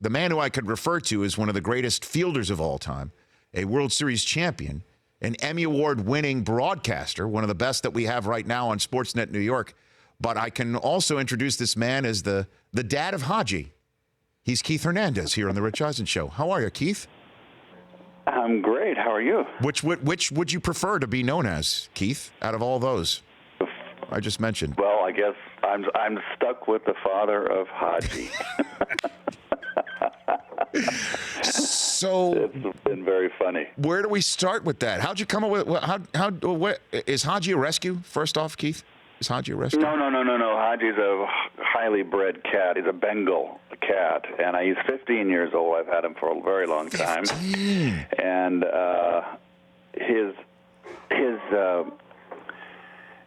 the man who I could refer to as one of the greatest fielders of all time, a World Series champion, an Emmy Award-winning broadcaster, one of the best that we have right now on Sportsnet New York. But I can also introduce this man as the dad of Hadji. He's Keith Hernandez here on The Rich Eisen Show. How are you, Keith? I'm great. How are you? Which would you prefer to be known as, Keith, out of all those I just mentioned? Well, I guess I'm stuck with the father of Hadji. So It's been very funny. where do we start with that? How'd you come up with what is Hadji a rescue? First off, Keith, is Hadji a rescue? No. Hadji's a highly bred cat. He's a Bengal cat, and he's 15 years old. I've had him for a very long time. 15. And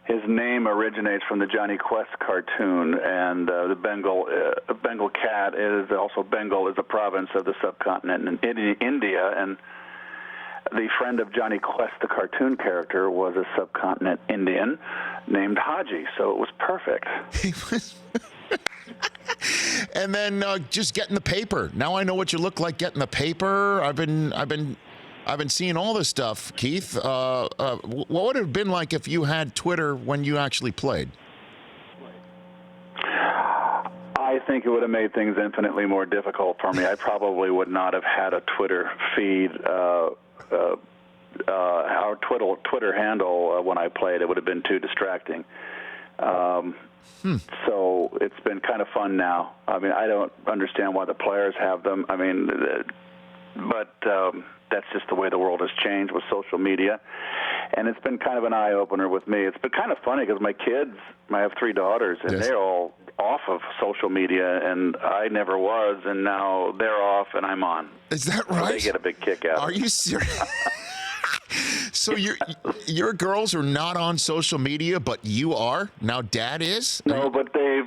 his name originates from the Johnny Quest cartoon, and the Bengal cat is also Bengal is a province of the subcontinent in India, and the friend of Johnny Quest, the cartoon character, was a subcontinent Indian named Hadji, so it was perfect. And then just getting the paper. Now I know what you look like getting the paper. I've been seeing all this stuff, Keith. What would it have been like if you had Twitter when you actually played? I think it would have made things infinitely more difficult for me. I probably would not have had a Twitter feed. Our Twitter handle when I played, it would have been too distracting. So it's been kind of fun now. I mean, I don't understand why the players have them. I mean, but that's just the way the world has changed with social media. And it's been kind of an eye-opener with me. It's been kind of funny because my kids, I have 3 daughters, and Yes. they're all off of social media, and I never was, and now they're off, and I'm on. Is that So right? they get a big kick out of Are it. you serious? So your girls are not on social media, but you are? Now Dad is? No, but they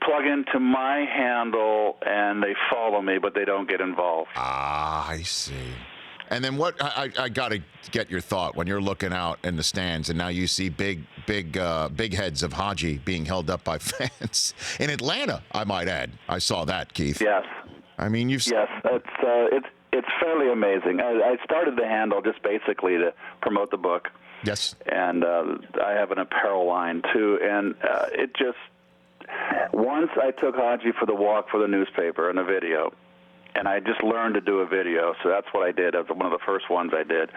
plug into my handle and they follow me, but they don't get involved. Ah, I see. And then what? I got to get your thought when you're looking out in the stands, and now you see big heads of Hadji being held up by fans in Atlanta. I might add, I saw that, Keith. Yes, I mean, yes, it's fairly amazing. I started the handle just basically to promote the book. Yes. And I have an apparel line too, and it just once I took Hadji for the walk for the newspaper and a video. And I just learned to do a video, so that's what I did. That was one of the first ones I did,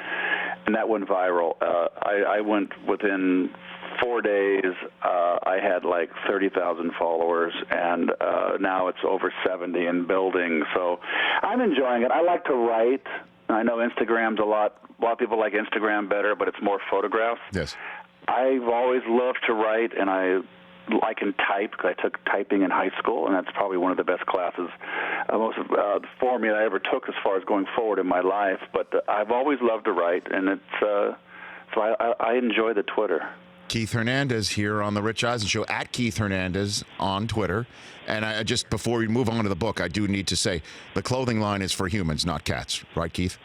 and that went viral. I went within 4 days. I had like 30,000 followers, and now it's over 70 and building. So I'm enjoying it. I like to write. I know Instagram's a lot of people like Instagram better, but it's more photographs. Yes. I've always loved to write, and I can type because I took typing in high school, and that's probably one of the best classes for me that I ever took as far as going forward in my life. But I've always loved to write, and it's so I enjoy the Twitter. Keith Hernandez here on The Rich Eisen Show, at Keith Hernandez on Twitter. And I just, before we move on to the book, I do need to say the clothing line is for humans, not cats. Right, Keith?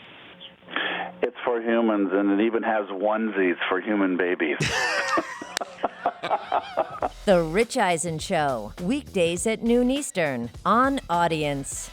It's for humans, and it even has onesies for human babies. The Rich Eisen Show, weekdays at noon Eastern on Audience.